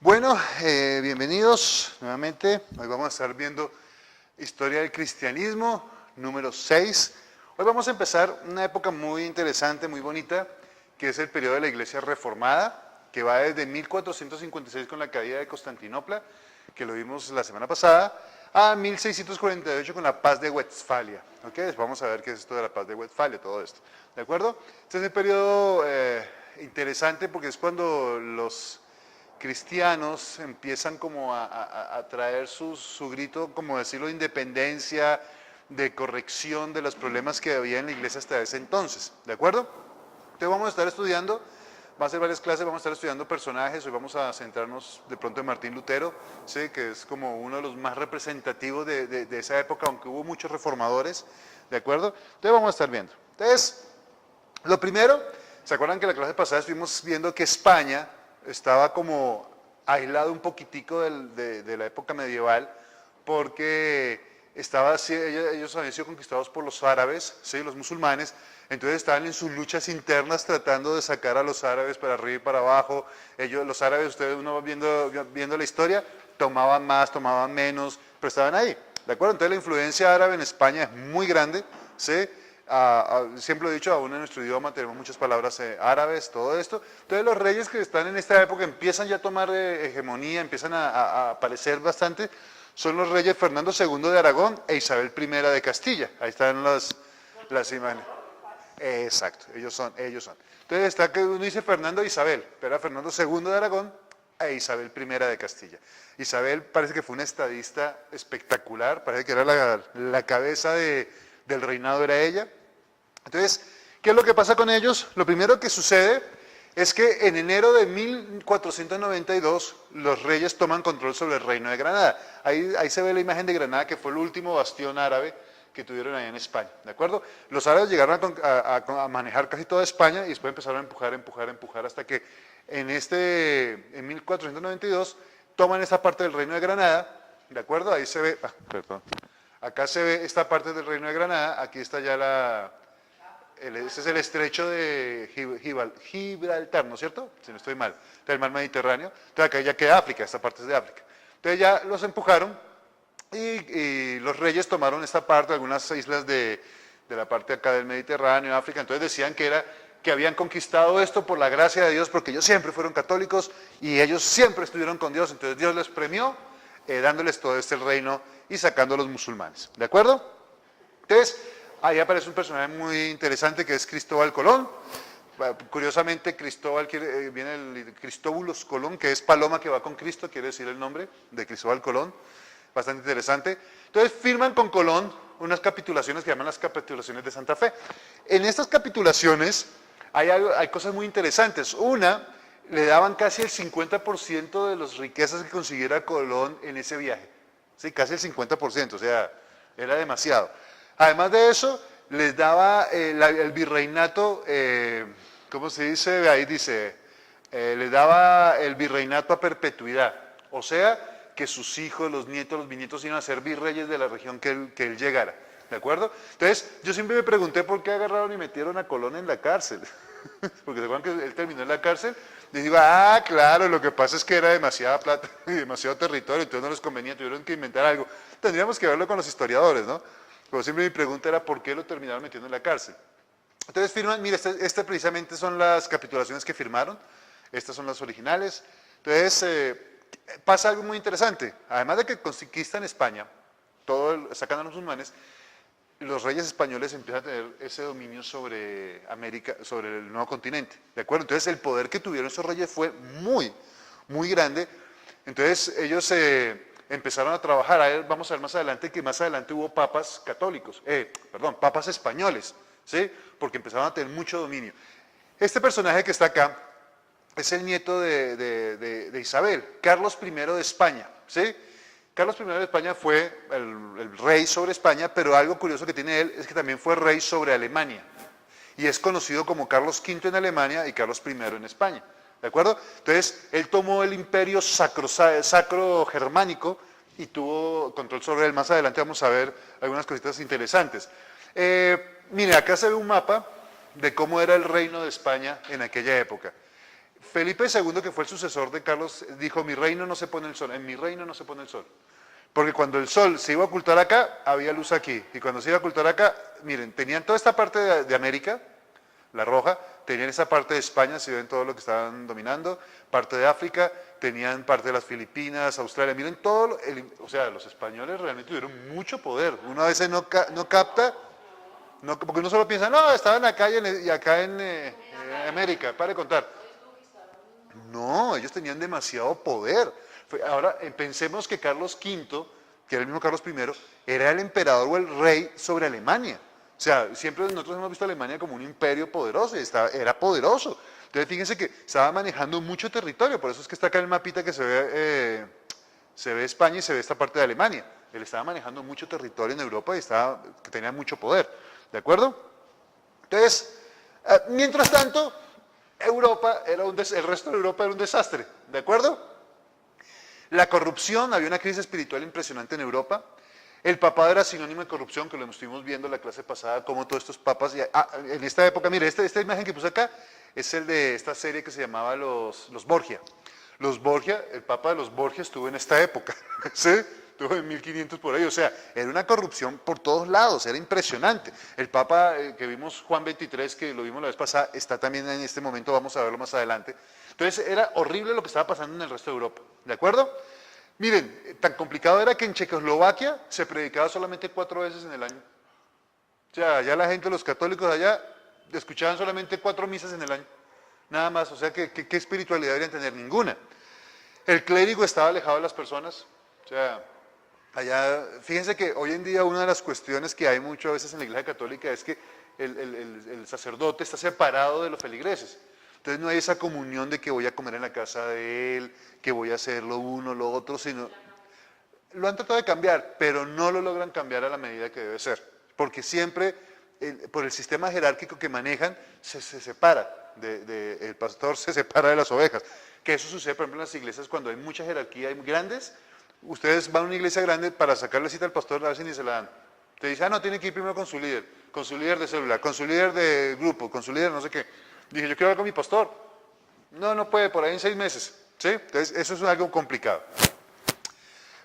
Bueno, bienvenidos nuevamente. Hoy vamos a estar viendo Historia del Cristianismo, número 6. Hoy vamos a empezar una época muy interesante, muy bonita, que es el periodo de la Iglesia Reformada, que va desde 1456 con la caída de Constantinopla, que lo vimos la semana pasada, a 1648 con la paz de Westfalia. ¿Okay? Vamos a ver qué es esto de la paz de Westfalia, todo esto. ¿De acuerdo? Este es el periodo interesante porque es cuando los cristianos empiezan como a traer su grito, como decirlo, de independencia, de corrección de los problemas que había en la iglesia hasta ese entonces, ¿de acuerdo? Entonces vamos a estar estudiando, va a ser varias clases, vamos a estar estudiando personajes, hoy vamos a centrarnos de pronto en Martín Lutero, ¿sí? Que es como uno de los más representativos de esa época, aunque hubo muchos reformadores, ¿de acuerdo? Entonces vamos a estar viendo. Entonces, lo primero, ¿se acuerdan que la clase pasada estuvimos viendo que España estaba como aislado un poquitico de la época medieval porque ellos habían sido conquistados por los árabes, ¿sí? Los musulmanes, entonces estaban en sus luchas internas tratando de sacar a los árabes para arriba y para abajo. Los árabes, ustedes uno va viendo la historia, tomaban más, tomaban menos, pero estaban ahí, ¿de acuerdo? Entonces la influencia árabe en España es muy grande, ¿sí? Siempre lo he dicho, aún en nuestro idioma tenemos muchas palabras árabes, todo esto. Entonces los reyes que están en esta época empiezan ya a tomar hegemonía, empiezan a aparecer bastante. Son los reyes Fernando II de Aragón e Isabel I de Castilla. Ahí están las imágenes. Exacto, ellos son. Entonces está que uno dice Fernando e Isabel, pero era Fernando II de Aragón e Isabel I de Castilla. Isabel parece que fue una estadista espectacular, parece que era la cabeza del reinado, era ella. Entonces, ¿qué es lo que pasa con ellos? Lo primero que sucede es que en enero de 1492 los reyes toman control sobre el reino de Granada. Ahí se ve la imagen de Granada, que fue el último bastión árabe que tuvieron ahí en España, ¿de acuerdo? Los árabes llegaron a manejar casi toda España y después empezaron a empujar hasta que en 1492 toman esta parte del reino de Granada, ¿de acuerdo? Ahí se ve, perdón, acá se ve esta parte del reino de Granada, aquí está ya ese es el estrecho de Gibraltar, ¿no es cierto? Si no estoy mal, del mar Mediterráneo. Entonces acá ya queda África, esta parte es de África. Entonces ya los empujaron y los reyes tomaron esta parte, algunas islas de la parte acá del Mediterráneo, África. Entonces decían que habían conquistado esto por la gracia de Dios, porque ellos siempre fueron católicos y ellos siempre estuvieron con Dios. Entonces Dios les premió dándoles todo este reino y sacando a los musulmanes. ¿De acuerdo? Entonces, ahí aparece un personaje muy interesante que es Cristóbal Colón. Curiosamente, viene el Cristóbulos Colón, que es paloma que va con Cristo, quiere decir el nombre de Cristóbal Colón. Bastante interesante. Entonces, firman con Colón unas capitulaciones que llaman las capitulaciones de Santa Fe. En estas capitulaciones hay cosas muy interesantes. Una, le daban casi el 50% de las riquezas que consiguiera Colón en ese viaje. Sí, casi el 50%, o sea, era demasiado. Además de eso, les daba el virreinato, ¿cómo se dice? Ahí dice, les daba el virreinato a perpetuidad. O sea, que sus hijos, los nietos, los bisnietos iban a ser virreyes de la región que él llegara. ¿De acuerdo? Entonces, yo siempre me pregunté por qué agarraron y metieron a Colón en la cárcel. Porque se acuerdan que él terminó en la cárcel. Les digo, claro, lo que pasa es que era demasiada plata y demasiado territorio, entonces no les convenía, tuvieron que inventar algo. Tendríamos que verlo con los historiadores, ¿no? Pero siempre mi pregunta era por qué lo terminaron metiendo en la cárcel. Entonces firman, mire, este precisamente son las capitulaciones que firmaron, estas son las originales. Entonces pasa algo muy interesante, además de que conquistan España, sacan a los musulmanes, los reyes españoles empiezan a tener ese dominio sobre América, sobre el nuevo continente, ¿de acuerdo? Entonces el poder que tuvieron esos reyes fue muy, muy grande. Entonces ellos empezaron a trabajar. Vamos a ver más adelante que más adelante hubo papas católicos, papas españoles, ¿sí? Porque empezaron a tener mucho dominio. Este personaje que está acá es el nieto de Isabel, Carlos I de España, ¿sí? Carlos I de España fue el rey sobre España, pero algo curioso que tiene él es que también fue rey sobre Alemania. Y es conocido como Carlos V en Alemania y Carlos I en España. ¿De acuerdo? Entonces, él tomó el imperio sacro germánico y tuvo control sobre él. Más adelante vamos a ver algunas cositas interesantes. Mire, acá se ve un mapa de cómo era el reino de España en aquella época. Felipe II, que fue el sucesor de Carlos, dijo, mi reino no se pone el sol, en mi reino no se pone el sol. Porque cuando el sol se iba a ocultar acá, había luz aquí. Y cuando se iba a ocultar acá, miren, tenían toda esta parte de América, la roja, tenían esa parte de España, si ven todo lo que estaban dominando, parte de África, tenían parte de las Filipinas, Australia, miren todo, o sea, los españoles realmente tuvieron mucho poder. Uno a veces no capta, porque uno solo piensa, no, estaban acá y acá en América, para de contar. No, ellos tenían demasiado poder. Ahora, pensemos que Carlos V, que era el mismo Carlos I, era el emperador o el rey sobre Alemania. O sea, siempre nosotros hemos visto a Alemania como un imperio poderoso y era poderoso. Entonces, fíjense que estaba manejando mucho territorio, por eso es que está acá en el mapita que se ve España y se ve esta parte de Alemania. Él estaba manejando mucho territorio en Europa y tenía mucho poder. ¿De acuerdo? Entonces, mientras tanto, el resto de Europa era un desastre. ¿De acuerdo? La corrupción, había una crisis espiritual impresionante en Europa. El papado era sinónimo de corrupción, que lo estuvimos viendo en la clase pasada, como todos estos papas, en esta época, mire, esta imagen que puse acá, es el de esta serie que se llamaba los Borgia. Los Borgia, el papa de los Borgia estuvo en esta época, ¿sí? Estuvo en 1500 por ahí, o sea, era una corrupción por todos lados, era impresionante. El papa que vimos, Juan XXIII, que lo vimos la vez pasada, está también en este momento, vamos a verlo más adelante. Entonces, era horrible lo que estaba pasando en el resto de Europa, ¿de acuerdo? Miren, tan complicado era que en Checoslovaquia se predicaba solamente 4 veces en el año. O sea, allá la gente, los católicos allá, escuchaban solamente 4 misas en el año. Nada más, o sea, ¿qué espiritualidad deberían tener? Ninguna. El clérigo estaba alejado de las personas. O sea, allá, fíjense que hoy en día una de las cuestiones que hay muchas veces en la Iglesia Católica es que el sacerdote está separado de los feligreses. Entonces no hay esa comunión de que voy a comer en la casa de él, que voy a hacer lo uno, lo otro, sino lo han tratado de cambiar, pero no lo logran cambiar a la medida que debe ser, porque siempre por el sistema jerárquico que manejan se separa, el pastor se separa de las ovejas, que eso sucede por ejemplo en las iglesias cuando hay mucha jerarquía, hay grandes, ustedes van a una iglesia grande para sacarle cita al pastor, a veces ni se la dan. Te dice, no, tiene que ir primero con su líder de celular, con su líder de grupo, con su líder no sé qué. Dije, yo quiero hablar con mi pastor. No puede, por ahí en 6 meses. ¿Sí? Entonces, eso es algo complicado.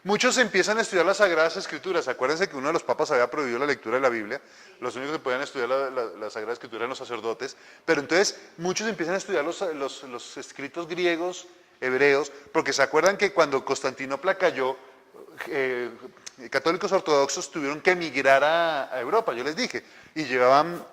Muchos empiezan a estudiar las Sagradas Escrituras. Acuérdense que uno de los papas había prohibido la lectura de la Biblia. Los únicos que podían estudiar la Sagrada Escritura eran los sacerdotes. Pero entonces, muchos empiezan a estudiar los escritos griegos, hebreos, porque se acuerdan que cuando Constantinopla cayó, católicos ortodoxos tuvieron que emigrar a Europa, yo les dije, y llevaban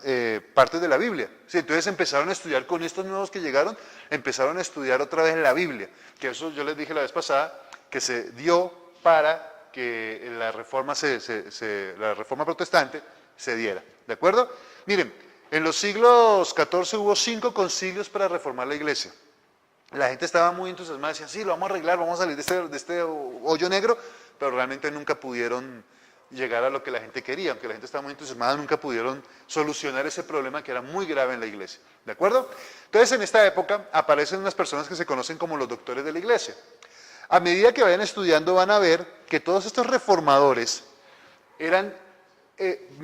partes de la Biblia. Sí, entonces empezaron a estudiar con estos nuevos que llegaron, empezaron a estudiar otra vez la Biblia, que eso yo les dije la vez pasada, que se dio para que la reforma protestante se diera. ¿De acuerdo? Miren, en los siglos XIV hubo 5 concilios para reformar la iglesia. La gente estaba muy entusiasmada, decían, sí, lo vamos a arreglar, vamos a salir de este hoyo negro, pero realmente nunca pudieron llegar a lo que la gente quería, aunque la gente estaba muy entusiasmada, nunca pudieron solucionar ese problema que era muy grave en la iglesia, ¿de acuerdo? Entonces en esta época aparecen unas personas que se conocen como los doctores de la iglesia. A medida que vayan estudiando van a ver que todos estos reformadores eran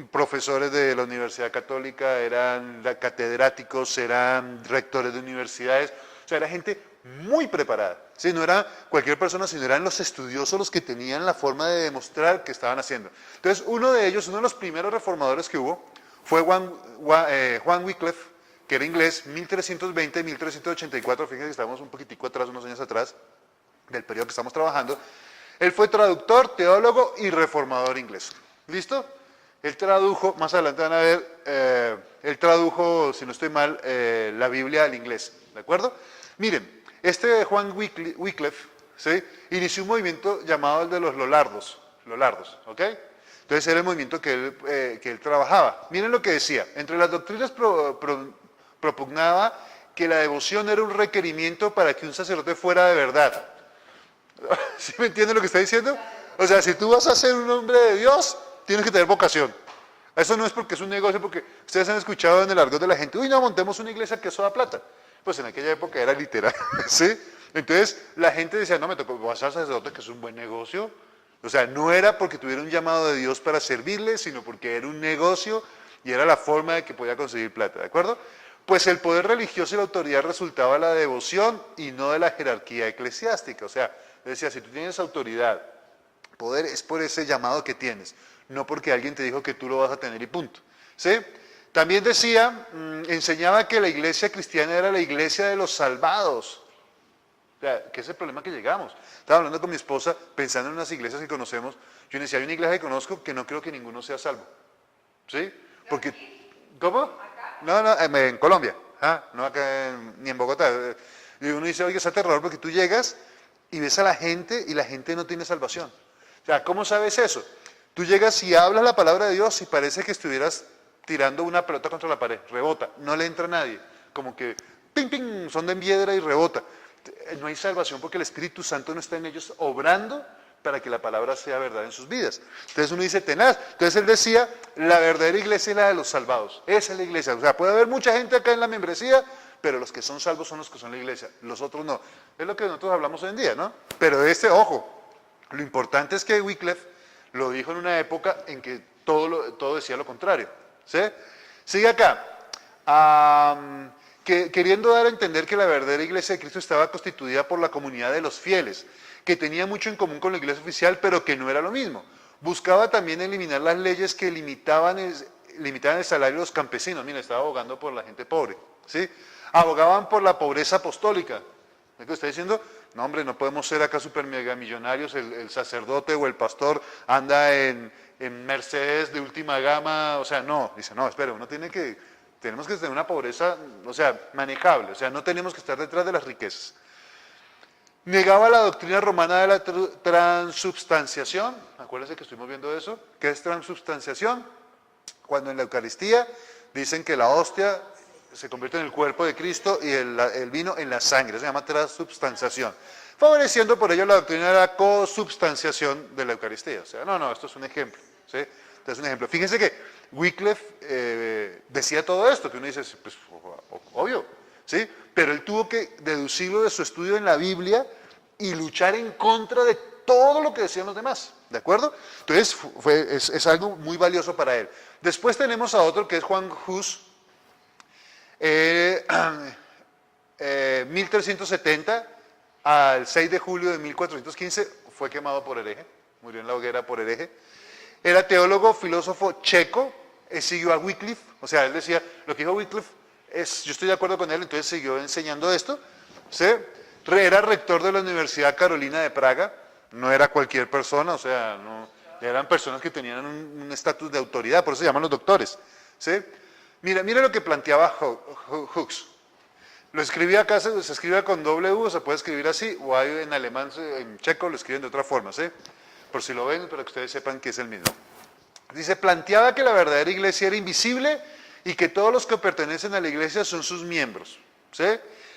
profesores de la Universidad Católica, eran catedráticos, eran rectores de universidades, o sea, era gente muy preparada. ¿Sí? No era cualquier persona, sino eran los estudiosos los que tenían la forma de demostrar que estaban haciendo. Entonces, uno de los primeros reformadores que hubo, fue Juan Wycliffe, que era inglés, 1320-1384, fíjense que estamos un poquitico atrás, unos años atrás, del periodo que estamos trabajando. Él fue traductor, teólogo y reformador inglés. ¿Listo? Él tradujo, más adelante van a ver, él tradujo, si no estoy mal, la Biblia al inglés, ¿de acuerdo? Miren, Juan Wycliffe, ¿sí? Inició un movimiento llamado el de los Lollardos, ¿ok? Entonces era el movimiento que él trabajaba. Miren lo que decía, entre las doctrinas propugnaba que la devoción era un requerimiento para que un sacerdote fuera de verdad. ¿Sí me entienden lo que está diciendo? O sea, si tú vas a ser un hombre de Dios, tienes que tener vocación. Eso no es porque es un negocio, porque ustedes han escuchado en el argot de la gente, uy, no, montemos una iglesia que eso da plata. Pues en aquella época era literal, ¿sí? Entonces la gente decía, no, me tocó, vas a ser sacerdote, que es un buen negocio. O sea, no era porque tuviera un llamado de Dios para servirle, sino porque era un negocio y era la forma de que podía conseguir plata, ¿de acuerdo? Pues el poder religioso y la autoridad resultaba de la devoción y no de la jerarquía eclesiástica. O sea, decía, si tú tienes autoridad, poder es por ese llamado que tienes, no porque alguien te dijo que tú lo vas a tener y punto. ¿Sí? También decía, enseñaba que la iglesia cristiana era la iglesia de los salvados. O sea, que es el problema que llegamos. Estaba hablando con mi esposa, pensando en unas iglesias que conocemos. Yo le decía, hay una iglesia que conozco que no creo que ninguno sea salvo. ¿Sí? Porque, ¿cómo? No, en Colombia. No acá ni en Bogotá. Y uno dice, oye, es aterrador porque tú llegas y ves a la gente y la gente no tiene salvación. O sea, ¿cómo sabes eso? Tú llegas y hablas la palabra de Dios y parece que estuvieras tirando una pelota contra la pared. Rebota. No le entra a nadie. Como que, ping, ping, son de piedra y rebota. No hay salvación porque el Espíritu Santo no está en ellos obrando para que la palabra sea verdad en sus vidas. Entonces uno dice tenaz. Entonces él decía, la verdadera iglesia es la de los salvados. Esa es la iglesia. O sea, puede haber mucha gente acá en la membresía, pero los que son salvos son los que son la iglesia. Los otros no. Es lo que nosotros hablamos hoy en día, ¿no? Pero ojo, lo importante es que Wycliffe lo dijo en una época en que todo decía lo contrario. ¿Sí? Sigue acá. Queriendo dar a entender que la verdadera iglesia de Cristo estaba constituida por la comunidad de los fieles, que tenía mucho en común con la iglesia oficial, pero que no era lo mismo. Buscaba también eliminar las leyes que limitaban el salario de los campesinos. Mira, estaba abogando por la gente pobre. ¿Sí? Abogaban por la pobreza apostólica. ¿Qué está diciendo? No, hombre, no podemos ser acá super mega millonarios, el sacerdote o el pastor anda en Mercedes de última gama, o sea, no, dice, no, espera, tenemos que tener una pobreza, o sea, manejable, o sea, no tenemos que estar detrás de las riquezas. Negaba la doctrina romana de la transubstanciación, acuérdense que estuvimos viendo eso, ¿qué es transubstanciación? Cuando en la Eucaristía dicen que la hostia se convierte en el cuerpo de Cristo y el vino en la sangre, se llama transubstanciación, favoreciendo por ello la doctrina de la consubstanciación de la Eucaristía. O sea, no, esto es un ejemplo, ¿sí? Este es un ejemplo. Fíjense que Wycliffe decía todo esto, que uno dice, pues obvio, ¿sí? Pero él tuvo que deducirlo de su estudio en la Biblia y luchar en contra de todo lo que decían los demás, ¿de acuerdo? Entonces, es algo muy valioso para él. Después tenemos a otro que es Juan Hus, 1370 al 6 de julio de 1415 fue quemado por hereje, murió en la hoguera por hereje. Era teólogo, filósofo checo, siguió a Wycliffe, o sea, él decía, lo que dijo Wycliffe yo estoy de acuerdo con él, entonces siguió enseñando esto. ¿Sí? Era rector de la Universidad Carolina de Praga, no era cualquier persona, o sea, no, eran personas que tenían un estatus de autoridad, por eso se llaman los doctores. ¿Sí? Mira lo que planteaba Hus. Lo escribía acá, se escribe con doble U, se puede escribir así, o hay en alemán, en checo lo escriben de otra forma, ¿sí? Por si lo ven, para que ustedes sepan que es el mismo. Dice, planteaba que la verdadera iglesia era invisible y que todos los que pertenecen a la iglesia son sus miembros, ¿sí?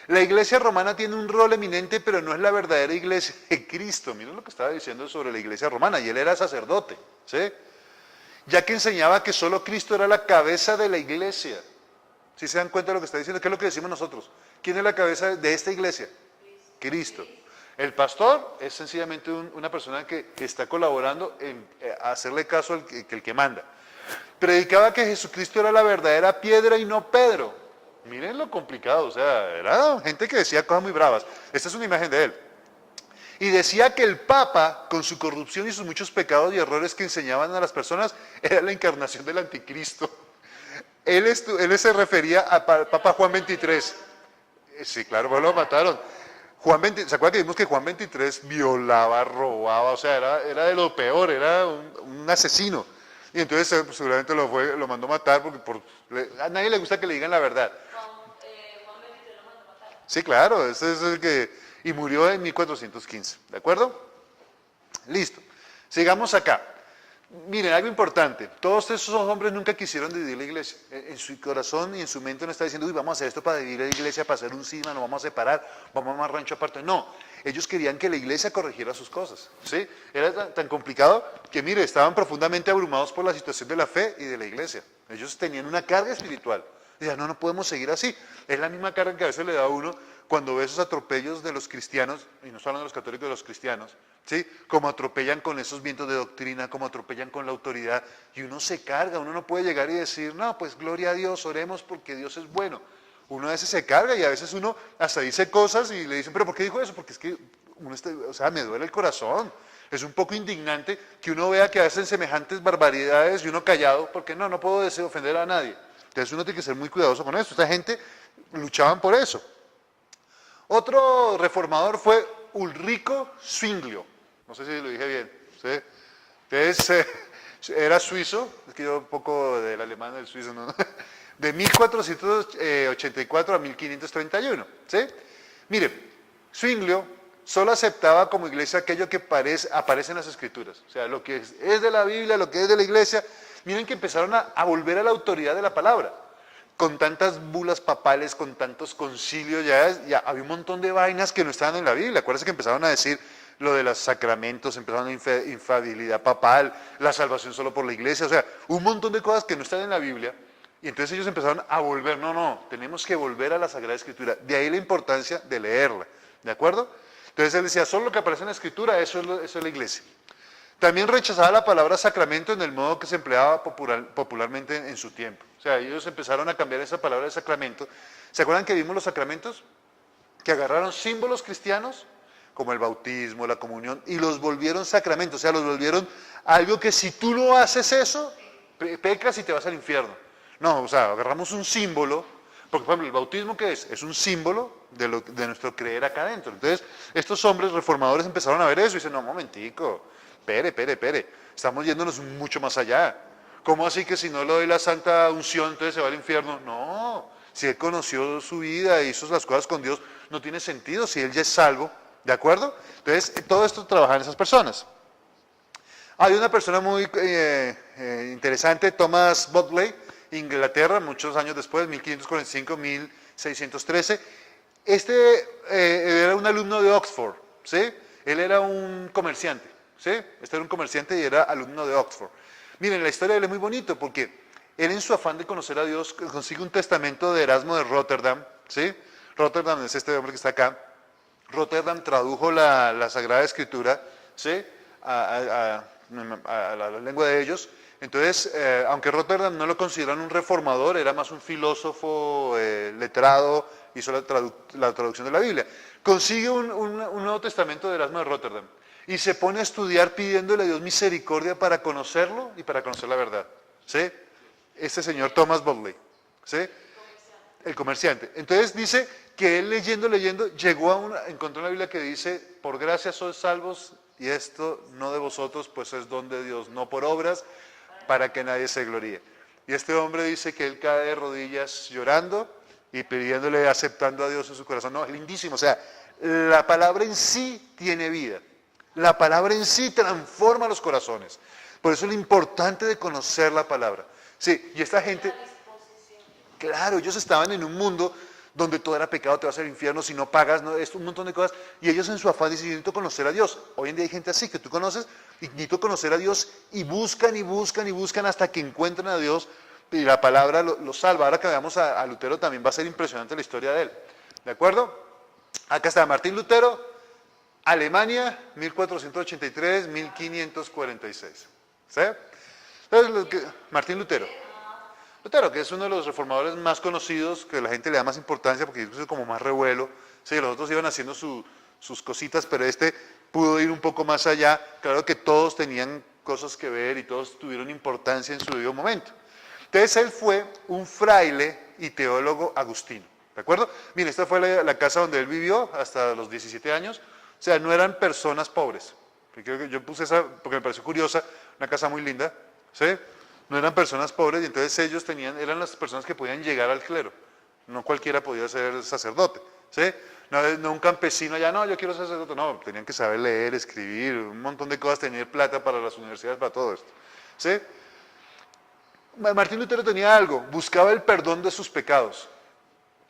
La iglesia romana tiene un rol eminente, pero no es la verdadera iglesia de Cristo. Miren lo que estaba diciendo sobre la iglesia romana, y él era sacerdote, ¿sí? Ya que enseñaba que solo Cristo era la cabeza de la iglesia. ¿Sí se dan cuenta de lo que está diciendo? ¿Qué es lo que decimos nosotros? ¿Quién es la cabeza de esta iglesia? Cristo. El pastor es sencillamente una persona que está colaborando en hacerle caso al que manda. Predicaba que Jesucristo era la verdadera piedra y no Pedro. Miren lo complicado, o sea, era gente que decía cosas muy bravas. Esta es una imagen de él. Y decía que el Papa, con su corrupción y sus muchos pecados y errores que enseñaban a las personas, era la encarnación del anticristo. Él se refería a Papa Juan XXIII. Sí, claro, pues lo mataron. ¿Se acuerdan que vimos que Juan XXIII violaba, robaba, o sea, era de lo peor, era un asesino? Y entonces seguramente lo mandó matar porque a nadie le gusta que le digan la verdad. Juan XXIII lo mandó matar. Sí, claro, ese es el que... Y murió en 1415, ¿de acuerdo? Listo. Sigamos acá. Miren, algo importante, todos esos hombres nunca quisieron dividir la iglesia. En su corazón y en su mente no está diciendo, uy, vamos a hacer esto para dividir la iglesia, para hacer un cisma, nos vamos a separar, vamos a más rancho aparte. No, ellos querían que la iglesia corrigiera sus cosas. ¿Sí? Era tan complicado que, mire, estaban profundamente abrumados por la situación de la fe y de la iglesia. Ellos tenían una carga espiritual. Decían, no podemos seguir así. Es la misma carga que a veces le da a uno cuando ve esos atropellos de los cristianos, y no solo de los católicos, de los cristianos, ¿sí? Como atropellan con esos vientos de doctrina, como atropellan con la autoridad, y uno se carga, uno no puede llegar y decir, no, pues gloria a Dios, oremos porque Dios es bueno. uno a veces se carga y a veces uno hasta dice cosas y le dicen, pero ¿por qué dijo eso? Porque es que uno o sea, me duele el corazón. Es un poco indignante que uno vea que hacen semejantes barbaridades y uno callado, porque no puedo ofender a nadie. Entonces uno tiene que ser muy cuidadoso con eso. Esta gente luchaban por eso. Otro reformador fue Ulrico Zwinglio. No sé si lo dije bien. ¿Sí? Entonces, era suizo, es que yo un poco del alemán del suizo, ¿no? De 1484 a 1531. ¿Sí? Mire, Zwinglio solo aceptaba como iglesia aquello que aparece en las Escrituras. O sea, lo que es de la Biblia, lo que es de la iglesia. Miren que empezaron a volver a la autoridad de la palabra. Con tantas bulas papales, con tantos concilios, ya había un montón de vainas que no estaban en la Biblia. Acuérdense que empezaron a decir lo de los sacramentos, empezaron a infalibilidad papal, la salvación solo por la iglesia. O sea, un montón de cosas que no están en la Biblia. Y entonces ellos empezaron a volver, tenemos que volver a la Sagrada Escritura. De ahí la importancia de leerla. ¿De acuerdo? Entonces él decía, solo lo que aparece en la Escritura, eso es la iglesia. También rechazaba la palabra sacramento en el modo que se empleaba popularmente en su tiempo. O sea, ellos empezaron a cambiar esa palabra de sacramento. ¿Se acuerdan que vimos los sacramentos? Que agarraron símbolos cristianos, como el bautismo, la comunión, y los volvieron sacramentos. O sea, los volvieron algo que si tú no haces eso, pecas y te vas al infierno. No, o sea, agarramos un símbolo. Porque, por ejemplo, el bautismo, ¿qué es? Es un símbolo de nuestro creer acá adentro. Entonces, estos hombres reformadores empezaron a ver eso y dicen, no, momentico, pere, estamos yéndonos mucho más allá. ¿Cómo así que si no le doy la santa unción, entonces se va al infierno? No, si él conoció su vida y hizo las cosas con Dios, no tiene sentido si él ya es salvo, ¿de acuerdo? Entonces, todo esto trabaja en esas personas. Hay una persona muy interesante, Thomas Bodley, Inglaterra, muchos años después, 1545-1613. Era un alumno de Oxford, ¿sí? Él era un comerciante, ¿sí? Este era un comerciante y era alumno de Oxford. Miren, la historia de él es muy bonito porque él en su afán de conocer a Dios consigue un testamento de Erasmo de Rotterdam, ¿sí? Rotterdam es este hombre que está acá. Rotterdam tradujo la Sagrada Escritura, ¿sí? A la lengua de ellos. Entonces, aunque Rotterdam no lo consideran un reformador, era más un filósofo letrado, hizo la traducción de la Biblia. Consigue un Nuevo Testamento de Erasmo de Rotterdam y se pone a estudiar pidiéndole a Dios misericordia para conocerlo y para conocer la verdad. ¿Sí? Este señor Thomas Bodley, ¿sí? El comerciante. Entonces dice que él leyendo, encontró una Biblia que dice, por gracia sois salvos y esto no de vosotros, pues es don de Dios, no por obras, para que nadie se gloríe. Y este hombre dice que él cae de rodillas llorando y pidiéndole, aceptando a Dios en su corazón. No, es lindísimo. O sea, la palabra en sí tiene vida. La palabra en sí transforma los corazones. Por eso es lo importante de conocer la palabra. Sí, y esta gente, claro, ellos estaban en un mundo donde todo era pecado, te vas al infierno si no pagas, ¿no? Es un montón de cosas. Y ellos en su afán dicen, necesito conocer a Dios. Hoy en día hay gente así, que tú conoces, y necesito conocer a Dios, y buscan hasta que encuentran a Dios, y la palabra los salva. Ahora que veamos a Lutero también va a ser impresionante la historia de él. ¿De acuerdo? Acá está Martín Lutero, Alemania, 1483-1546. ¿Sí? Entonces, Martín Lutero. Lutero, que es uno de los reformadores más conocidos, que la gente le da más importancia porque es como más revuelo. Sí, los otros iban haciendo sus cositas, pero este pudo ir un poco más allá. Claro que todos tenían cosas que ver y todos tuvieron importancia en su debido momento. Entonces él fue un fraile y teólogo agustino. ¿De acuerdo? Mire, esta fue la casa donde él vivió hasta los 17 años. O sea, no eran personas pobres. Yo puse esa porque me pareció curiosa, una casa muy linda. ¿Sí? No eran personas pobres y entonces ellos eran las personas que podían llegar al clero. No cualquiera podía ser sacerdote. ¿Sí? No un campesino allá, no, yo quiero ser sacerdote. No, tenían que saber leer, escribir, un montón de cosas, tener plata para las universidades, para todo esto. ¿Sí? Martín Lutero tenía algo, buscaba el perdón de sus pecados.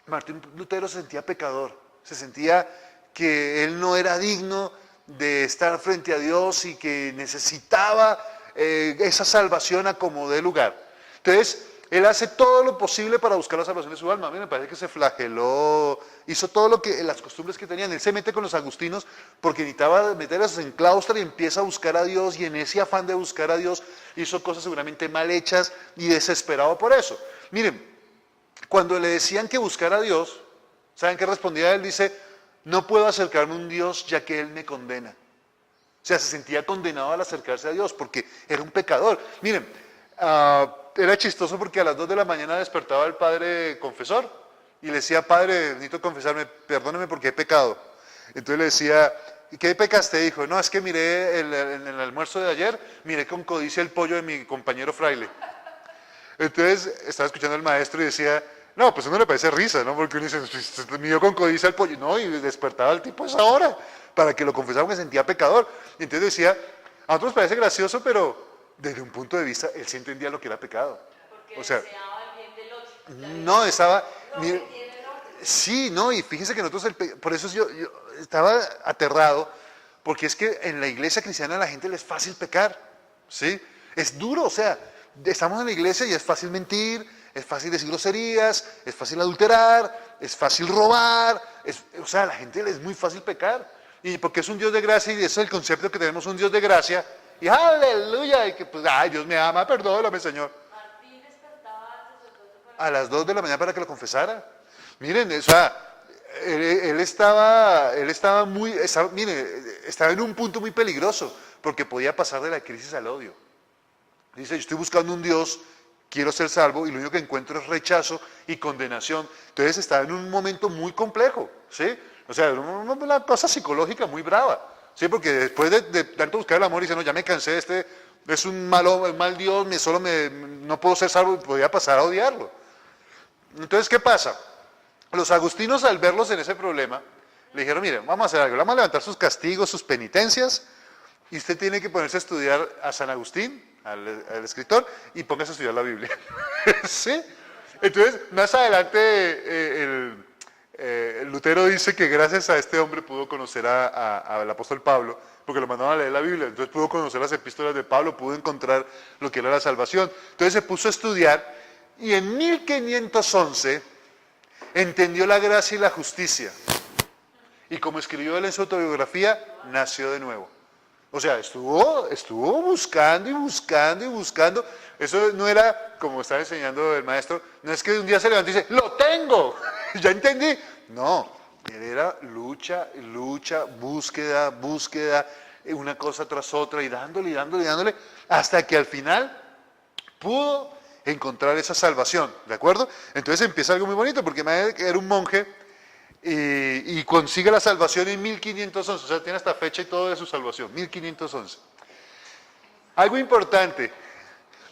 Martín Lutero se sentía pecador, se sentía que él no era digno de estar frente a Dios y que necesitaba esa salvación a como dé lugar. Entonces, él hace todo lo posible para buscar la salvación de su alma. A mí me parece que se flageló, hizo todo las costumbres que tenían. Él se mete con los agustinos porque necesitaba meterlos en claustro y empieza a buscar a Dios, y en ese afán de buscar a Dios hizo cosas seguramente mal hechas y desesperado por eso. Miren, cuando le decían que buscara a Dios, ¿saben qué respondía él? Dice, no puedo acercarme a un Dios ya que Él me condena. O sea, se sentía condenado al acercarse a Dios porque era un pecador. Miren, era chistoso porque a las 2 de la mañana despertaba el padre confesor y le decía, padre, necesito confesarme, perdóneme porque he pecado. Entonces le decía, ¿y qué pecaste? Dijo, no, es que miré en el almuerzo de ayer, miré con codicia el pollo de mi compañero fraile. Entonces estaba escuchando al maestro y decía, no, pues a uno le parece risa, ¿no? Porque uno dice, pues, miró con codicia el pollo. No, y despertaba el tipo a esa hora para que lo confesara que sentía pecador. Y entonces decía, a nosotros nos parece gracioso, pero desde un punto de vista, él sí entendía lo que era pecado. Porque O sea, deseaba el bien del otro. no, estaba... Lo mire, que tiene el otro. sí, no, y fíjense que nosotros, por eso yo estaba aterrado, porque es que en la iglesia cristiana a la gente le es fácil pecar, ¿sí? Es duro, o sea, estamos en la iglesia y es fácil mentir, es fácil decir groserías, es fácil adulterar, es fácil robar, o sea, a la gente le es muy fácil pecar. Y porque es un Dios de gracia y ese es el concepto que tenemos un Dios de gracia, y aleluya, y que pues, ay, Dios me ama, perdóname, Señor. Martín despertaba antes de las 12 para... A las 2 de la mañana para que lo confesara. Miren, o sea, él estaba en un punto muy peligroso, porque podía pasar de la crisis al odio. Dice, yo estoy buscando un Dios, quiero ser salvo, y lo único que encuentro es rechazo y condenación. Entonces estaba en un momento muy complejo, ¿sí? O sea, una cosa psicológica muy brava, ¿sí? Porque después de tanto buscar el amor, dice, no, ya me cansé, es un mal Dios, no puedo ser salvo, y podía pasar a odiarlo. Entonces, ¿qué pasa? Los agustinos, al verlos en ese problema, le dijeron, mire, vamos a hacer algo, le vamos a levantar sus castigos, sus penitencias, y usted tiene que ponerse a estudiar a San Agustín, al escritor, y póngase a estudiar la Biblia. ¿Sí? Entonces, más adelante, Lutero dice que gracias a este hombre pudo conocer al apóstol Pablo, porque lo mandaban a leer la Biblia, entonces pudo conocer las epístolas de Pablo, pudo encontrar lo que era la salvación. Entonces se puso a estudiar, y en 1511 entendió la gracia y la justicia. Y como escribió él en su autobiografía, nació de nuevo. O sea, estuvo buscando y buscando y buscando. Eso no era, como estaba enseñando el maestro, no es que un día se levantó y dice, ¡lo tengo! ¿Ya entendí? No, él era lucha, búsqueda, una cosa tras otra, y dándole, hasta que al final pudo encontrar esa salvación, ¿de acuerdo? Entonces empieza algo muy bonito, porque era un monje y consigue la salvación en 1511, o sea, tiene hasta fecha y todo de su salvación, 1511. Algo importante,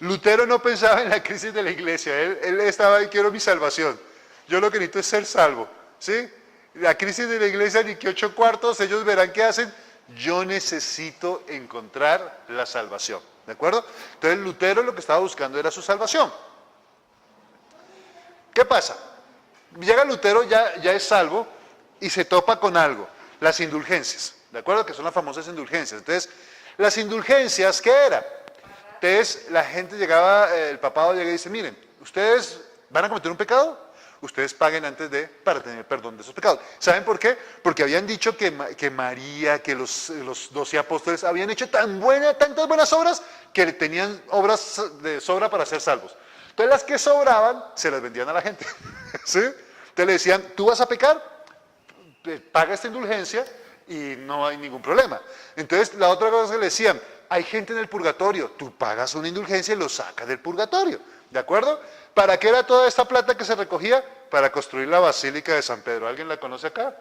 Lutero no pensaba en la crisis de la iglesia, él estaba ahí, quiero mi salvación, yo lo que necesito es ser salvo, ¿sí? La crisis de la iglesia, ni que 8 cuartos, ellos verán qué hacen, yo necesito encontrar la salvación, ¿de acuerdo? Entonces Lutero lo que estaba buscando era su salvación. ¿Qué pasa? Llega Lutero, ya es salvo, y se topa con algo, las indulgencias, ¿de acuerdo? Que son las famosas indulgencias. Entonces, las indulgencias, ¿qué era? Entonces, la gente llegaba, el papado llega y dice, miren, ustedes van a cometer un pecado, ustedes paguen para tener perdón de esos pecados. ¿Saben por qué? Porque habían dicho que María, que los 12 apóstoles habían hecho tantas buenas obras, que tenían obras de sobra para ser salvos. Entonces las que sobraban, se las vendían a la gente. ¿Sí? Entonces le decían, tú vas a pecar, paga esta indulgencia y no hay ningún problema. Entonces la otra cosa que le decían, hay gente en el purgatorio, tú pagas una indulgencia y lo sacas del purgatorio. ¿De acuerdo? ¿Para qué era toda esta plata que se recogía? Para construir la Basílica de San Pedro. ¿Alguien la conoce acá?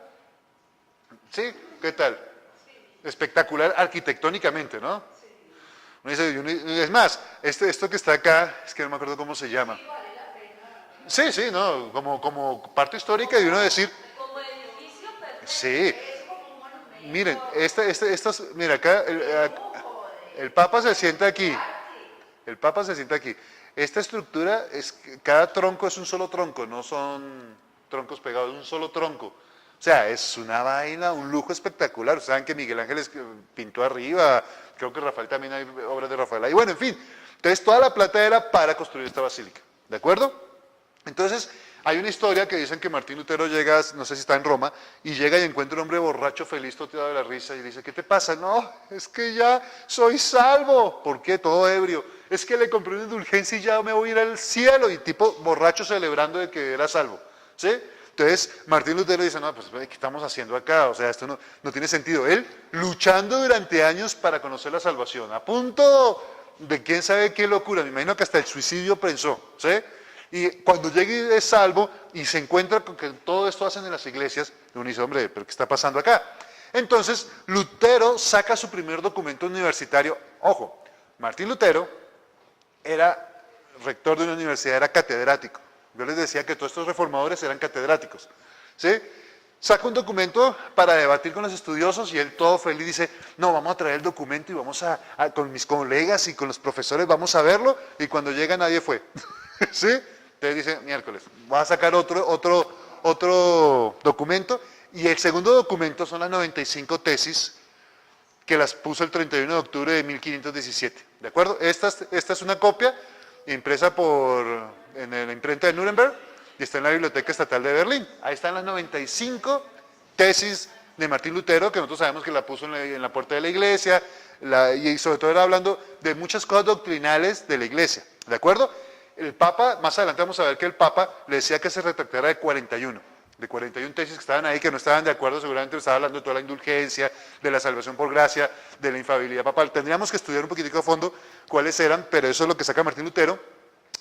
¿Sí? ¿Qué tal? Espectacular arquitectónicamente, ¿no? Es más, esto que está acá, es que no me acuerdo cómo se llama. Sí, no, como parte histórica y uno decir, Como edificio, pero sí, es como un monumento. miren, mira acá, el Papa se sienta aquí, Esta estructura, cada tronco es un solo tronco, no son troncos pegados, es un solo tronco. O sea, es una vaina, un lujo espectacular. Saben que Miguel Ángel pintó arriba, creo que Rafael también hay obras de Rafael ahí. Bueno, en fin, entonces toda la plata era para construir esta basílica, ¿de acuerdo? Entonces, Hay una historia que dicen que Martín Lutero llega, no sé si está en Roma, y llega y encuentra un hombre borracho, feliz, toteado de la risa, y le dice, ¿qué te pasa? No, es que ya soy salvo. ¿Por qué? Todo ebrio. Es que le compré una indulgencia y ya me voy a ir al cielo. Y tipo borracho celebrando de que era salvo. ¿Sí? Entonces Martín Lutero dice, no, pues ¿qué estamos haciendo acá? O sea, esto no tiene sentido. Él luchando durante años para conocer la salvación, a punto de quién sabe qué locura, me imagino que hasta el suicidio pensó, ¿sí? Y cuando llegue es salvo y se encuentra con que todo esto hacen en las iglesias, uno dice, hombre, ¿pero qué está pasando acá? Entonces Lutero saca su primer documento universitario. Ojo, Martín Lutero era rector de una universidad, era catedrático. Yo les decía que todos estos reformadores eran catedráticos, ¿sí? Saca un documento para debatir con los estudiosos y él todo feliz dice, no, vamos a traer el documento y vamos con mis colegas y con los profesores vamos a verlo, y cuando llega nadie fue, ¿sí? Entonces dice, miércoles, voy a sacar otro documento, y el segundo documento son las 95 tesis que las puso el 31 de octubre de 1517, ¿de acuerdo? Esta es una copia impresa en la imprenta de Nuremberg y está en la Biblioteca Estatal de Berlín. Ahí están las 95 tesis de Martín Lutero, que nosotros sabemos que la puso en la puerta de la iglesia, y sobre todo era hablando de muchas cosas doctrinales de la iglesia, ¿de acuerdo? El Papa, más adelante vamos a ver que el Papa le decía que se retractara de 41 tesis que estaban ahí, que no estaban de acuerdo, seguramente estaba hablando de toda la indulgencia, de la salvación por gracia, de la infalibilidad papal. Tendríamos que estudiar un poquitico a fondo cuáles eran, pero eso es lo que saca Martín Lutero.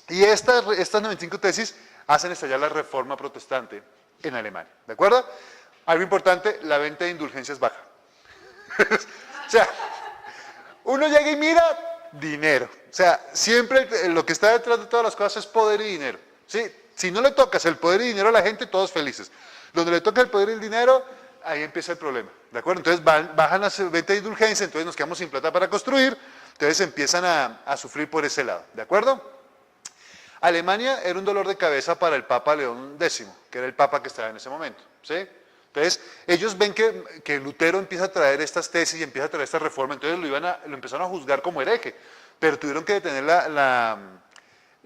Y estas 95 tesis hacen estallar la reforma protestante en Alemania, ¿de acuerdo? Algo importante, la venta de indulgencias baja. O sea, uno llega y mira, dinero. O sea, siempre lo que está detrás de todas las cosas es poder y dinero, ¿sí? Si no le tocas el poder y dinero a la gente, todos felices. Donde le toca el poder y el dinero, ahí empieza el problema, ¿de acuerdo? Entonces bajan las ventas de indulgencia, entonces nos quedamos sin plata para construir, entonces empiezan a sufrir por ese lado, ¿de acuerdo? Alemania era un dolor de cabeza para el Papa León X, que era el Papa que estaba en ese momento, ¿sí? Entonces, ellos ven que Lutero empieza a traer estas tesis y empieza a traer esta reforma, entonces lo empezaron a juzgar como hereje, pero tuvieron que detener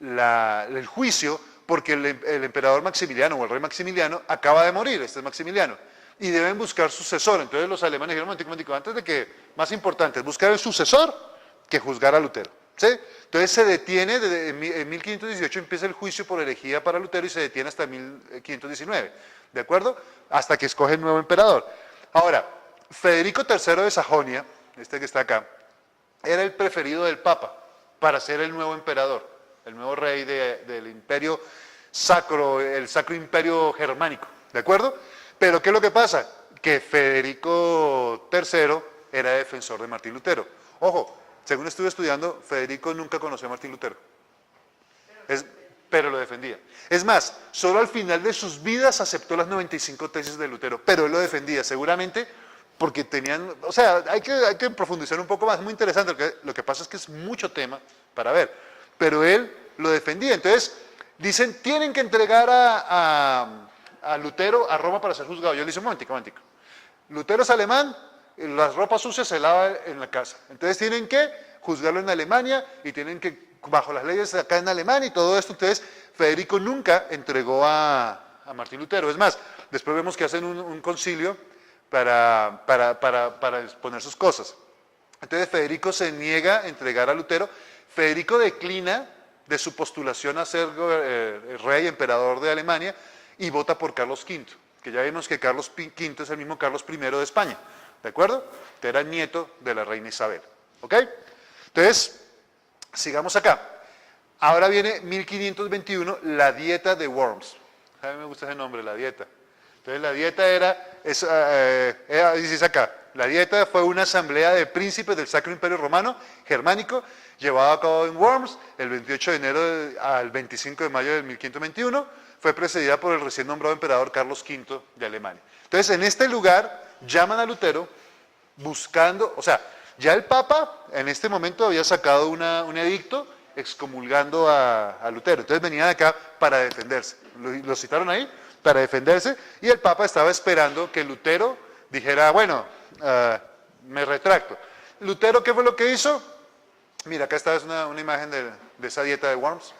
el juicio, porque el emperador Maximiliano o el rey Maximiliano acaba de morir, este es Maximiliano, y deben buscar sucesor. Entonces los alemanes dijeron, momentico, antes de que, más importante, es buscar el sucesor que juzgar a Lutero, ¿sí? Entonces se detiene, en 1518 empieza el juicio por herejía para Lutero y se detiene hasta 1519, ¿de acuerdo? Hasta que escoge el nuevo emperador. Ahora, Federico III de Sajonia, este que está acá, era el preferido del Papa para ser el nuevo emperador, el nuevo rey del imperio sacro, el sacro imperio germánico, ¿de acuerdo? Pero ¿qué es lo que pasa? Que Federico III era defensor de Martín Lutero. Ojo, según estuve estudiando, Federico nunca conoció a Martín Lutero, pero lo defendía. Es más, solo al final de sus vidas aceptó las 95 tesis de Lutero, pero él lo defendía, seguramente porque tenían, o sea, hay que profundizar un poco más, es muy interesante, lo que pasa es que es mucho tema para ver. Pero él lo defendía. Entonces, dicen, tienen que entregar a Lutero a Roma para ser juzgado. Yo le dije, un momentico. Lutero es alemán, las ropas sucias se lavan en la casa. Entonces tienen que juzgarlo en Alemania y tienen que, bajo las leyes acá en Alemania y todo esto. Entonces, Federico nunca entregó a Martín Lutero. Es más, después vemos que hacen un concilio para exponer sus cosas. Entonces, Federico se niega a entregar a Lutero. Federico declina de su postulación a ser rey, emperador de Alemania, y vota por Carlos V, que ya vimos que Carlos V es el mismo Carlos I de España, ¿de acuerdo? Que era nieto de la reina Isabel, ¿ok? Entonces, sigamos acá. Ahora viene 1521, la dieta de Worms. A mí me gusta ese nombre, la dieta. Entonces, la dieta dice acá, la dieta fue una asamblea de príncipes del Sacro Imperio Romano Germánico, llevado a cabo en Worms el 28 de enero al 25 de mayo de 1521, fue precedida por el recién nombrado emperador Carlos V de Alemania. Entonces, en este lugar llaman a Lutero buscando, o sea, ya el Papa en este momento había sacado un edicto excomulgando a Lutero, entonces venía de acá para defenderse, lo citaron ahí, para defenderse, y el Papa estaba esperando que Lutero dijera, bueno, me retracto. Lutero, ¿qué fue lo que hizo? Mira, acá está una imagen de esa dieta de Worms.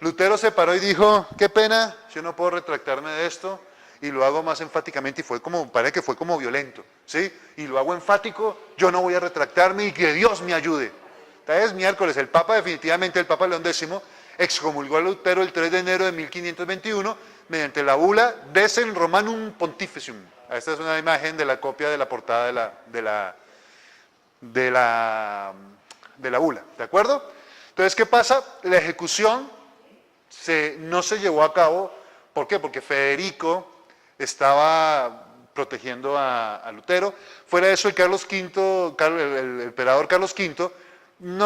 Lutero se paró y dijo, qué pena, yo no puedo retractarme de esto, y lo hago más enfáticamente, y parece que fue como violento, ¿sí? Y lo hago enfático, yo no voy a retractarme y que Dios me ayude. Entonces, miércoles, el Papa definitivamente, el Papa León X, excomulgó a Lutero el 3 de enero de 1521 mediante la bula Decem Romanum Pontificium. Esta es una imagen de la copia de la portada de la bula, ¿de acuerdo? Entonces, ¿qué pasa? La ejecución no se llevó a cabo, ¿por qué? Porque Federico estaba protegiendo a Lutero. Fuera de eso, el emperador Carlos V,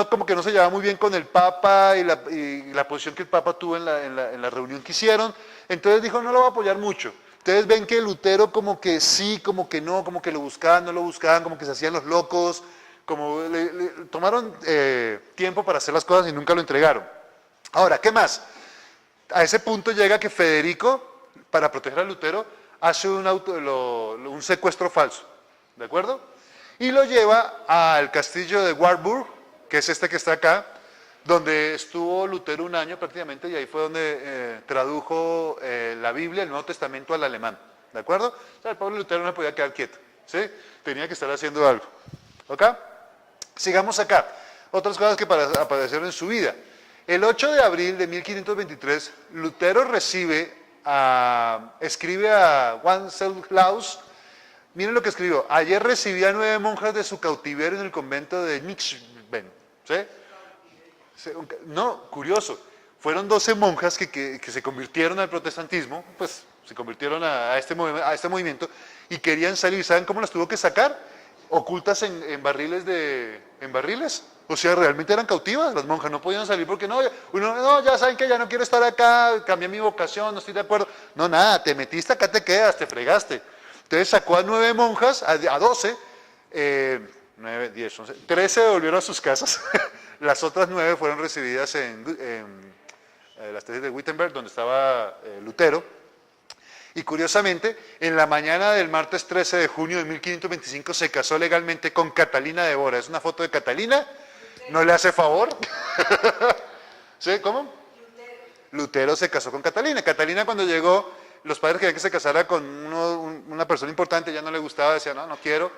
como que no se llevaba muy bien con el Papa y la posición que el Papa tuvo en la reunión que hicieron. Entonces dijo, no lo va a apoyar mucho. Ustedes ven que Lutero como que sí, como que no, como que lo buscaban, no lo buscaban, como que se hacían los locos, como le tomaron tiempo para hacer las cosas y nunca lo entregaron. Ahora, ¿qué más? A ese punto llega que Federico, para proteger a Lutero, hace un secuestro falso, ¿de acuerdo? Y lo lleva al castillo de Warburg, que es este que está acá, donde estuvo Lutero un año prácticamente, y ahí fue donde tradujo la Biblia, el Nuevo Testamento al alemán, ¿de acuerdo? O sea, el pobre Lutero no podía quedar quieto, ¿sí? Tenía que estar haciendo algo, ¿ok? Sigamos acá, otras cosas que aparecieron en su vida. El 8 de abril de 1523, Lutero escribe a Wenceslaus, miren lo que escribió, ayer recibí a 9 monjas de su cautiverio en el convento de Nixben, ¿sí? No, curioso, fueron 12 monjas que se convirtieron al protestantismo, pues se convirtieron a este movimiento y querían salir. ¿Saben cómo las tuvo que sacar? Ocultas en barriles. O sea, realmente eran cautivas, las monjas no podían salir porque no, ya saben que ya no quiero estar acá, cambié mi vocación, no estoy de acuerdo. No, nada, te metiste acá, te quedas, te fregaste. Entonces sacó a 9 monjas, a 12, 9, 10, 11, 13 volvieron a sus casas. Las otras 9 fueron recibidas en las tesis de Wittenberg, donde estaba Lutero. Y curiosamente, en la mañana del martes 13 de junio de 1525 se casó legalmente con Catalina de Bora. Es una foto de Catalina, ¿no le hace favor? ¿Sí? ¿Cómo? Lutero se casó con Catalina. Catalina, cuando llegó, los padres querían que se casara con una persona importante, ya no le gustaba, decía, no quiero.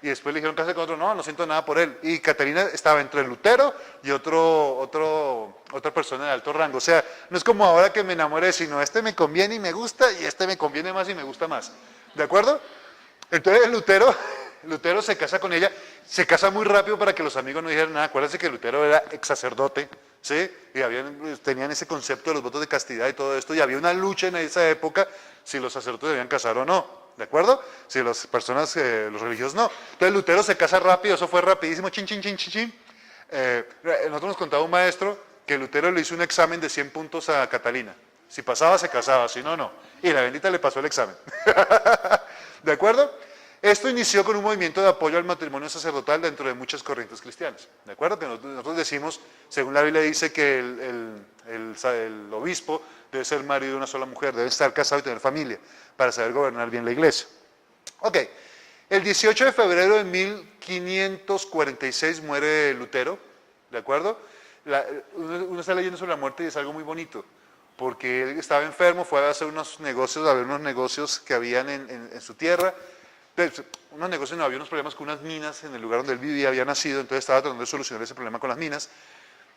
Y después le dijeron, cásate con otro, no siento nada por él. Y Catalina estaba entre Lutero y otra persona de alto rango. O sea, no es como ahora que me enamoré, sino este me conviene y me gusta, y este me conviene más y me gusta más. ¿De acuerdo? Entonces Lutero se casa con ella, se casa muy rápido para que los amigos no dijeran nada. Acuérdense que Lutero era ex sacerdote, ¿sí? Y tenían ese concepto de los votos de castidad y todo esto, y había una lucha en esa época si los sacerdotes debían casar o no. ¿De acuerdo? Si las personas, los religiosos no. Entonces Lutero se casa rápido, eso fue rapidísimo, chin. Nosotros nos contaba un maestro que Lutero le hizo un examen de 100 puntos a Catalina. Si pasaba, se casaba, si no, no. Y la bendita le pasó el examen. ¿De acuerdo? Esto inició con un movimiento de apoyo al matrimonio sacerdotal dentro de muchas corrientes cristianas. ¿De acuerdo? Que nosotros decimos, según la Biblia dice que el obispo debe ser marido de una sola mujer, debe estar casado y tener familia para saber gobernar bien la iglesia. Ok, el 18 de febrero de 1546 muere Lutero, ¿de acuerdo? Uno está leyendo sobre la muerte y es algo muy bonito, porque él estaba enfermo, fue a hacer unos negocios que habían en su tierra. Entonces, unos negocios, no, había unos problemas con unas minas en el lugar donde él vivía, había nacido, entonces estaba tratando de solucionar ese problema con las minas.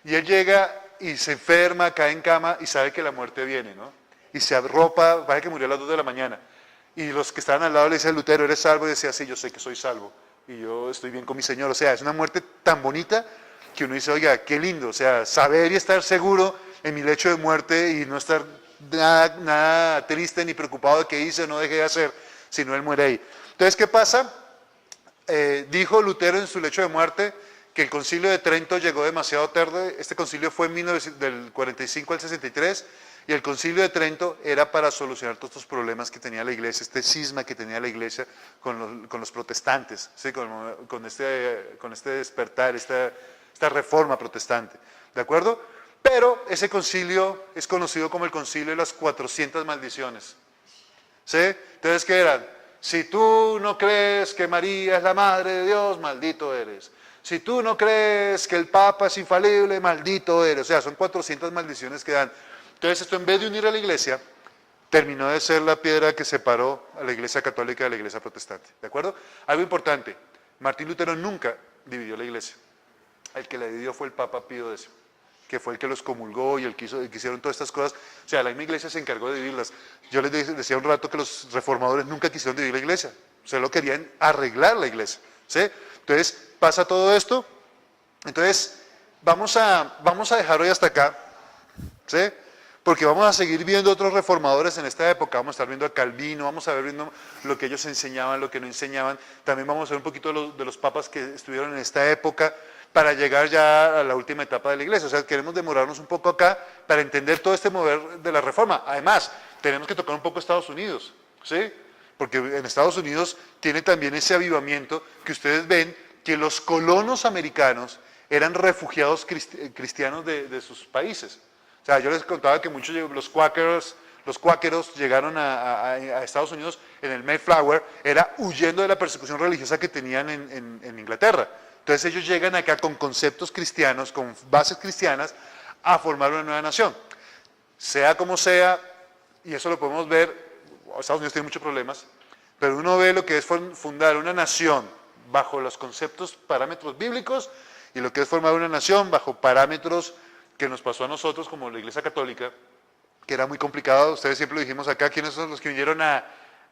Y él llega y se enferma, cae en cama y sabe que la muerte viene, ¿no? Y se arropa, parece que murió a las 2 de la mañana. Y los que estaban al lado le dicen, Lutero, ¿eres salvo? Y decía, sí, yo sé que soy salvo. Y yo estoy bien con mi Señor. O sea, es una muerte tan bonita que uno dice, oiga, qué lindo. O sea, saber y estar seguro en mi lecho de muerte y no estar nada triste ni preocupado de qué hice o no dejé de hacer, sino él muere ahí. Entonces, ¿qué pasa? Dijo Lutero en su lecho de muerte que el concilio de Trento llegó demasiado tarde. Este concilio fue del 45 al 63, y el concilio de Trento era para solucionar todos estos problemas que tenía la iglesia, este cisma que tenía la iglesia con los protestantes, ¿sí? con este despertar, esta reforma protestante, ¿de acuerdo? Pero ese concilio es conocido como el concilio de las 400 maldiciones, ¿sí? Entonces, ¿qué eran? Si tú no crees que María es la madre de Dios, maldito eres. Si tú no crees que el Papa es infalible, maldito eres. O sea, son 400 maldiciones que dan. Entonces esto, en vez de unir a la iglesia, terminó de ser la piedra que separó a la iglesia católica de la iglesia protestante. ¿De acuerdo? Algo importante, Martín Lutero nunca dividió la iglesia. El que la dividió fue el Papa Pío X, que fue el que los comulgó y el que hicieron todas estas cosas. O sea, la misma iglesia se encargó de dividirlas. Yo les decía un rato que los reformadores nunca quisieron dividir la iglesia. Solo querían arreglar la iglesia. ¿Sí? Entonces, pasa todo esto. Entonces, vamos a dejar hoy hasta acá. ¿Sí? Porque vamos a seguir viendo otros reformadores en esta época. Vamos a estar viendo a Calvino, vamos a ver viendo lo que ellos enseñaban, lo que no enseñaban. También vamos a ver un poquito de los papas que estuvieron en esta época, para llegar ya a la última etapa de la iglesia. O sea, queremos demorarnos un poco acá para entender todo este mover de la reforma. Además, tenemos que tocar un poco Estados Unidos, ¿sí? Porque en Estados Unidos tiene también ese avivamiento que ustedes ven, que los colonos americanos eran refugiados cristianos de sus países. O sea, yo les contaba que muchos, los cuáqueros llegaron a Estados Unidos en el Mayflower, era huyendo de la persecución religiosa que tenían en Inglaterra. Entonces ellos llegan acá con conceptos cristianos, con bases cristianas, a formar una nueva nación. Sea como sea, y eso lo podemos ver, Estados Unidos tiene muchos problemas, pero uno ve lo que es fundar una nación bajo los conceptos, parámetros bíblicos, y lo que es formar una nación bajo parámetros que nos pasó a nosotros como la Iglesia Católica, que era muy complicado. Ustedes siempre lo dijimos acá, ¿quiénes son los que vinieron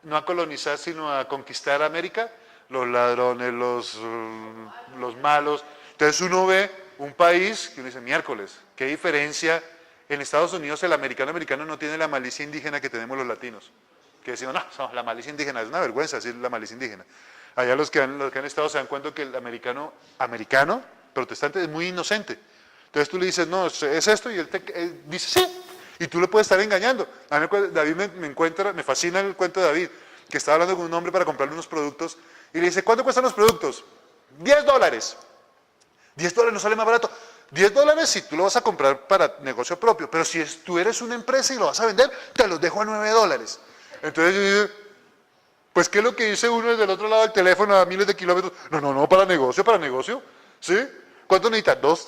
no a colonizar, sino a conquistar América? Los ladrones, los malos. Entonces uno ve un país que uno dice, miércoles, qué diferencia. En Estados Unidos el americano no tiene la malicia indígena que tenemos los latinos. Que decimos, no, la malicia indígena, es una vergüenza decir la malicia indígena. Allá los que han estado se dan cuenta que el americano protestante es muy inocente. Entonces tú le dices, no, es esto, y él dice, sí, y tú le puedes estar engañando. A mí David me fascina el cuento de David, que estaba hablando con un hombre para comprarle unos productos, y le dice, ¿cuánto cuestan los productos? $10. $10 no sale más barato. $10 si tú lo vas a comprar para negocio propio, pero si tú eres una empresa y lo vas a vender, te los dejo a $9. Entonces yo digo, pues ¿qué es lo que dice uno desde el otro lado del teléfono a miles de kilómetros? No, para negocio, ¿sí? ¿Cuánto necesitas? 2.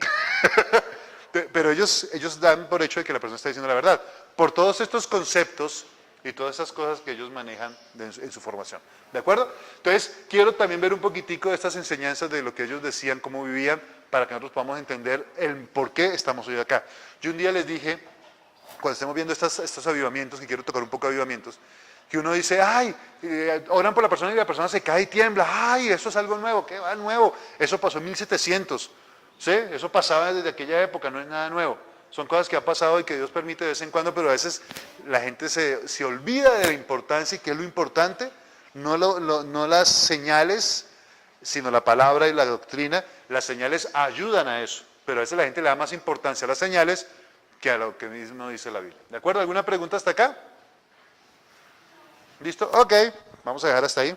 Pero ellos dan por hecho de que la persona está diciendo la verdad, por todos estos conceptos y todas esas cosas que ellos manejan en su formación. ¿De acuerdo? Entonces, quiero también ver un poquitico de estas enseñanzas de lo que ellos decían, cómo vivían, para que nosotros podamos entender el por qué estamos hoy acá. Yo un día les dije, cuando estemos viendo estos avivamientos, que quiero tocar un poco de avivamientos, que uno dice, ay, oran por la persona y la persona se cae y tiembla, ay, eso es algo nuevo, ¿qué va nuevo? Eso pasó en 1700, ¿sí? Eso pasaba desde aquella época, no es nada nuevo. Son cosas que han pasado y que Dios permite de vez en cuando, pero a veces la gente se olvida de la importancia, y que es lo importante, no las señales, sino la palabra y la doctrina. Las señales ayudan a eso, pero a veces la gente le da más importancia a las señales que a lo que mismo dice la Biblia. ¿De acuerdo? ¿Alguna pregunta hasta acá? ¿Listo? Ok, vamos a dejar hasta ahí.